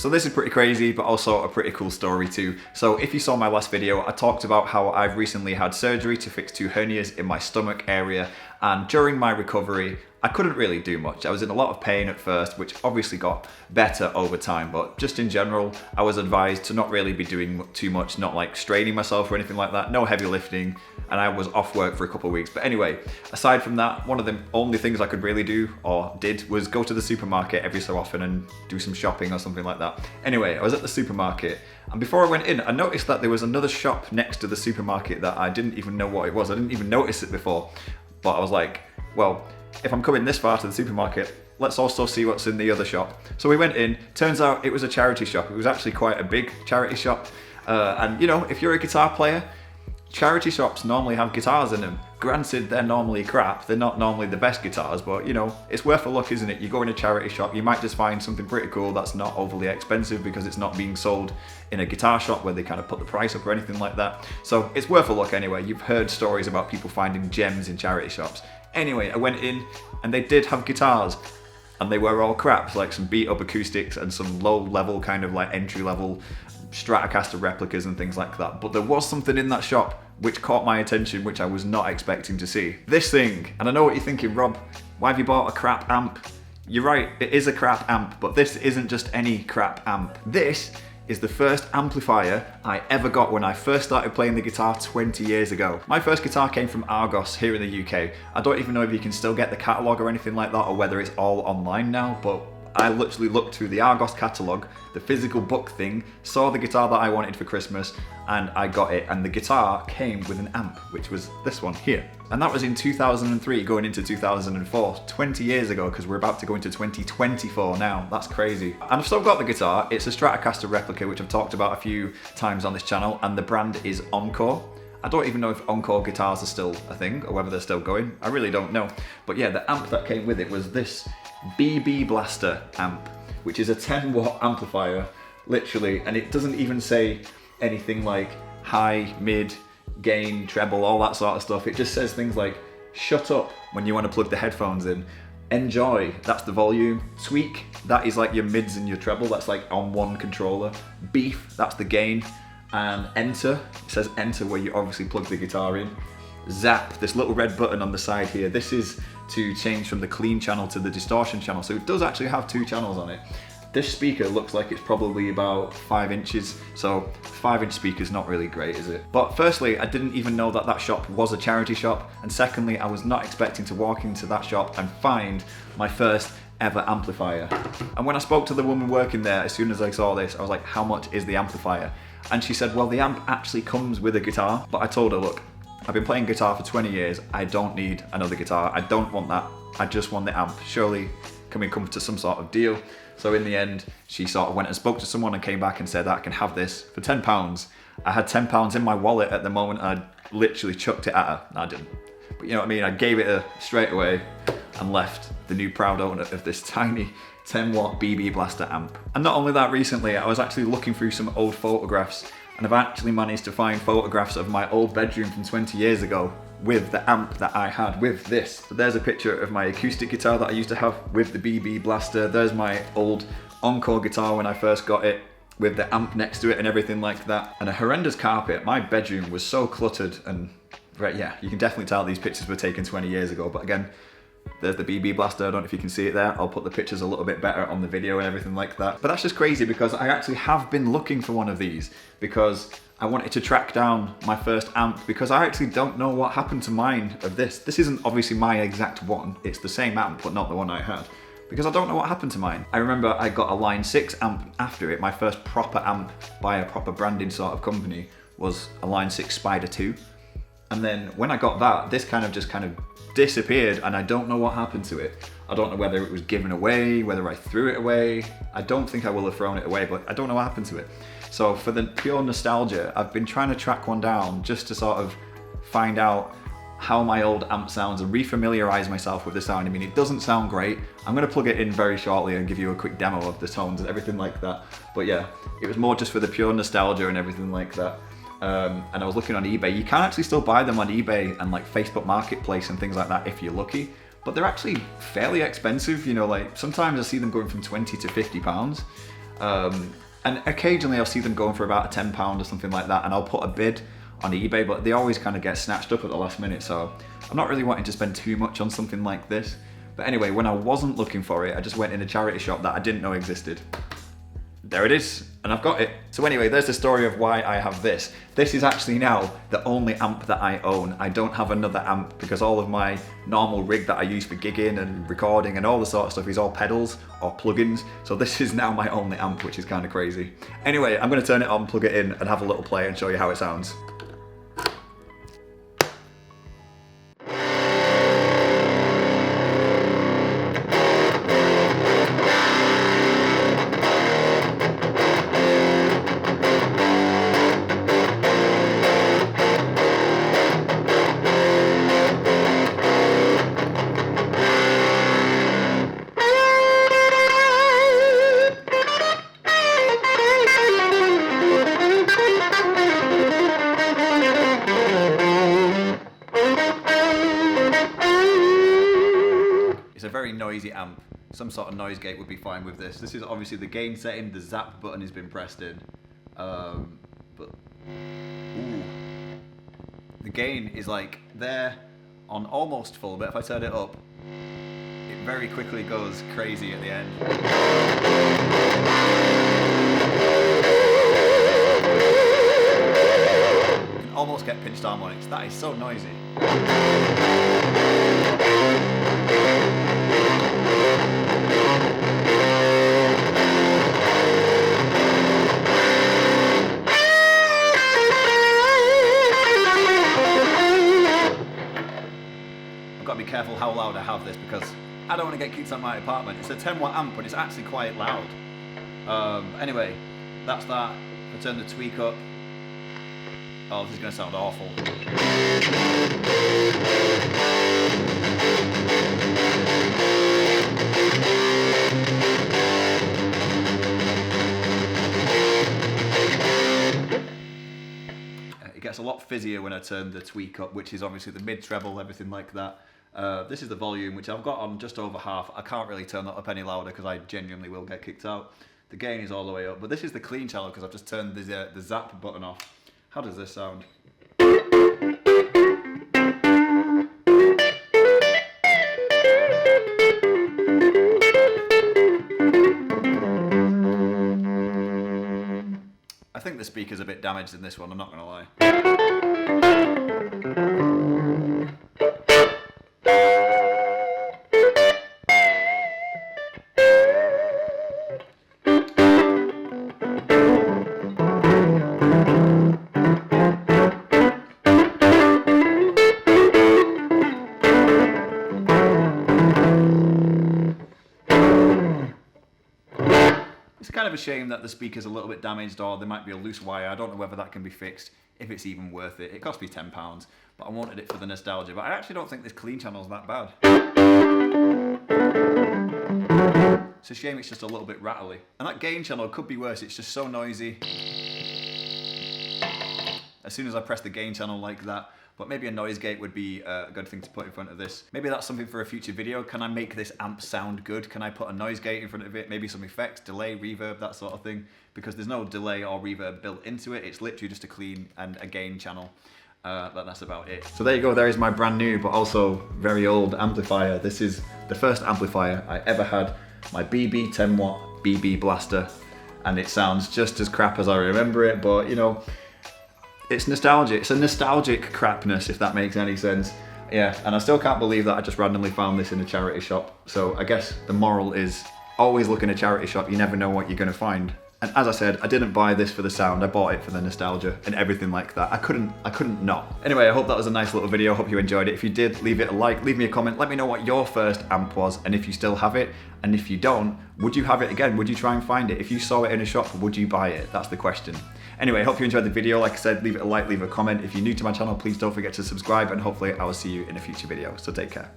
So this is pretty crazy, but also a pretty cool story too. So if you saw my last video, I talked about how I've recently had surgery to fix 2 hernias in my stomach area, and during my recovery, I couldn't really do much. I was in a lot of pain at first, which obviously got better over time, but just in general, I was advised to not really be doing too much, not like straining myself or anything like that, no heavy lifting, and I was off work for a couple of weeks. But anyway, aside from that, one of the only things I could really do, or did, was go to the supermarket every so often and do some shopping or something like that. Anyway, I was at the supermarket, and before I went in, I noticed that there was another shop next to the supermarket that I didn't even know what it was. I didn't even notice it before, but I was like, well, if I'm coming this far to the supermarket, let's also see what's in the other shop. So we went in, turns out it was a charity shop. It was actually quite a big charity shop. And you know, if you're a guitar player, charity shops normally have guitars in them. Granted, they're normally crap. They're not normally the best guitars, but you know, it's worth a look, isn't it? You go in a charity shop, you might just find something pretty cool that's not overly expensive because it's not being sold in a guitar shop where they kind of put the price up or anything like that. So it's worth a look anyway. You've heard stories about people finding gems in charity shops. Anyway, I went in and they did have guitars, and they were all crap, like some beat up acoustics and some low level kind of like entry level Stratocaster replicas and things like that. But there was something in that shop which caught my attention, which I was not expecting to see. This thing, and I know what you're thinking, Rob, why have you bought a crap amp? You're right, it is a crap amp, but this isn't just any crap amp. This is the first amplifier I ever got when I first started playing the guitar 20 years ago. My first guitar came from Argos here in the UK. I don't even know if you can still get the catalogue or anything like that, or whether it's all online now, but I literally looked through the Argos catalogue, the physical book thing, saw the guitar that I wanted for Christmas, and I got it. And the guitar came with an amp, which was this one here. And that was in 2003 going into 2004, 20 years ago, because we're about to go into 2024 now. That's crazy. And I've still got the guitar. It's a Stratocaster replica, which I've talked about a few times on this channel, and the brand is Encore. I don't even know if Encore guitars are still a thing, or whether they're still going. I really don't know. But yeah, the amp that came with it was this BB Blaster amp, which is a 10 watt amplifier, literally, and it doesn't even say anything like high, mid, gain, treble, all that sort of stuff. It just says things like shut up when you want to plug the headphones in, enjoy, that's the volume, tweak, that is like your mids and your treble, that's like on one controller, beef, that's the gain, and enter, it says enter where you obviously plug the guitar in, zap, this little red button on the side here, this is to change from the clean channel to the distortion channel, so it does actually have 2 channels on it. This speaker looks like it's probably about 5 inches, so 5-inch speaker's not really great, is it? But firstly, I didn't even know that that shop was a charity shop, and secondly, I was not expecting to walk into that shop and find my first ever amplifier. And when I spoke to the woman working there, as soon as I saw this, I was like, how much is the amplifier? And she said, well, the amp actually comes with a guitar. But I told her, look, I've been playing guitar for 20 years. I don't need another guitar. I don't want that. I just want the amp. Surely, can we come to some sort of deal? So in the end, she sort of went and spoke to someone and came back and said, I can have this for £10. I had £10 in my wallet at the moment, and I literally chucked it at her. No, I didn't. But you know what I mean? I gave it her straight away and left the new proud owner of this tiny 10 watt BB Blaster amp. And not only that, recently I was actually looking through some old photographs, and I've actually managed to find photographs of my old bedroom from 20 years ago with the amp that I had with this. So there's a picture of my acoustic guitar that I used to have with the BB Blaster. There's my old Encore guitar when I first got it, with the amp next to it and everything like that. And a horrendous carpet. My bedroom was so cluttered, and right, yeah, you can definitely tell these pictures were taken 20 years ago, but again, there's the BB Blaster. I don't know if you can see it there. I'll put the pictures a little bit better on the video and everything like that. But that's just crazy because I actually have been looking for one of these because I wanted to track down my first amp, because I actually don't know what happened to mine of this. This isn't obviously my exact one. It's the same amp, but not the one I had, because I don't know what happened to mine. I remember I got a Line 6 amp after it. My first proper amp by a proper branding sort of company was a Line 6 Spider 2. And then when I got that, this kind of disappeared, and I don't know what happened to it. I don't know whether it was given away, whether I threw it away. I don't think I will have thrown it away, but I don't know what happened to it. So for the pure nostalgia, I've been trying to track one down just to sort of find out how my old amp sounds and refamiliarize myself with the sound. I mean, it doesn't sound great. I'm gonna plug it in very shortly and give you a quick demo of the tones and everything like that. But yeah, it was more just for the pure nostalgia and everything like that. And I was looking on eBay. You can actually still buy them on eBay and like Facebook Marketplace and things like that if you're lucky, but they're actually fairly expensive. You know, like sometimes I see them going from 20 to £50. And occasionally I'll see them going for about £10 or something like that, and I'll put a bid on eBay, but they always kind of get snatched up at the last minute, so I'm not really wanting to spend too much on something like this. But anyway, when I wasn't looking for it, I just went in a charity shop that I didn't know existed. There it is, and I've got it. So anyway, there's the story of why I have this. This is actually now the only amp that I own. I don't have another amp because all of my normal rig that I use for gigging and recording and all the sort of stuff is all pedals or plugins. So this is now my only amp, which is kind of crazy. Anyway, I'm gonna turn it on, plug it in, and have a little play and show you how it sounds. It's a very noisy amp. Some sort of noise gate would be fine with this. This is obviously the gain setting. The zap button has been pressed in. But ooh, the gain is like there on almost full, but if I turn it up, it very quickly goes crazy at the end. You can almost get pinched harmonics. That is so noisy. I've got to be careful how loud I have this because I don't want to get kicked out of my apartment. It's a 10-watt amp, but it's actually quite loud. Anyway, that's that. I turn the tweak up. Oh, this is going to sound awful. It gets a lot fizzier when I turn the tweak up, which is obviously the mid-treble, everything like that. This is the volume, which I've got on just over half. I can't really turn that up any louder because I genuinely will get kicked out. The gain is all the way up, but this is the clean channel because I've just turned the zap button off. How does this sound? I think the speaker's a bit damaged in this one, I'm not gonna lie. It's kind of a shame that the speaker's a little bit damaged, or there might be a loose wire. I don't know whether that can be fixed, if it's even worth it. It cost me £10, but I wanted it for the nostalgia. But I actually don't think this clean channel's that bad. It's a shame it's just a little bit rattly. And that gain channel could be worse, it's just so noisy. As soon as I press the gain channel like that. But maybe a noise gate would be a good thing to put in front of this. Maybe that's something for a future video. Can I make this amp sound good? Can I put a noise gate in front of it? Maybe some effects, delay, reverb, that sort of thing. Because there's no delay or reverb built into it. It's literally just a clean and a gain channel. But that's about it. So there you go, there is my brand new but also very old amplifier. This is the first amplifier I ever had. My BB 10-watt BB Blaster. And it sounds just as crap as I remember it, but you know, it's nostalgic. It's a nostalgic crapness, if that makes any sense. Yeah, and I still can't believe that I just randomly found this in a charity shop. So I guess the moral is always look in a charity shop. You never know what you're gonna find. And as I said, I didn't buy this for the sound. I bought it for the nostalgia and everything like that. I couldn't not. Anyway, I hope that was a nice little video. I hope you enjoyed it. If you did, leave it a like, leave me a comment. Let me know what your first amp was and if you still have it. And if you don't, would you have it again? Would you try and find it? If you saw it in a shop, would you buy it? That's the question. Anyway, I hope you enjoyed the video. Like I said, leave it a like, leave a comment. If you're new to my channel, please don't forget to subscribe and hopefully I will see you in a future video. So take care.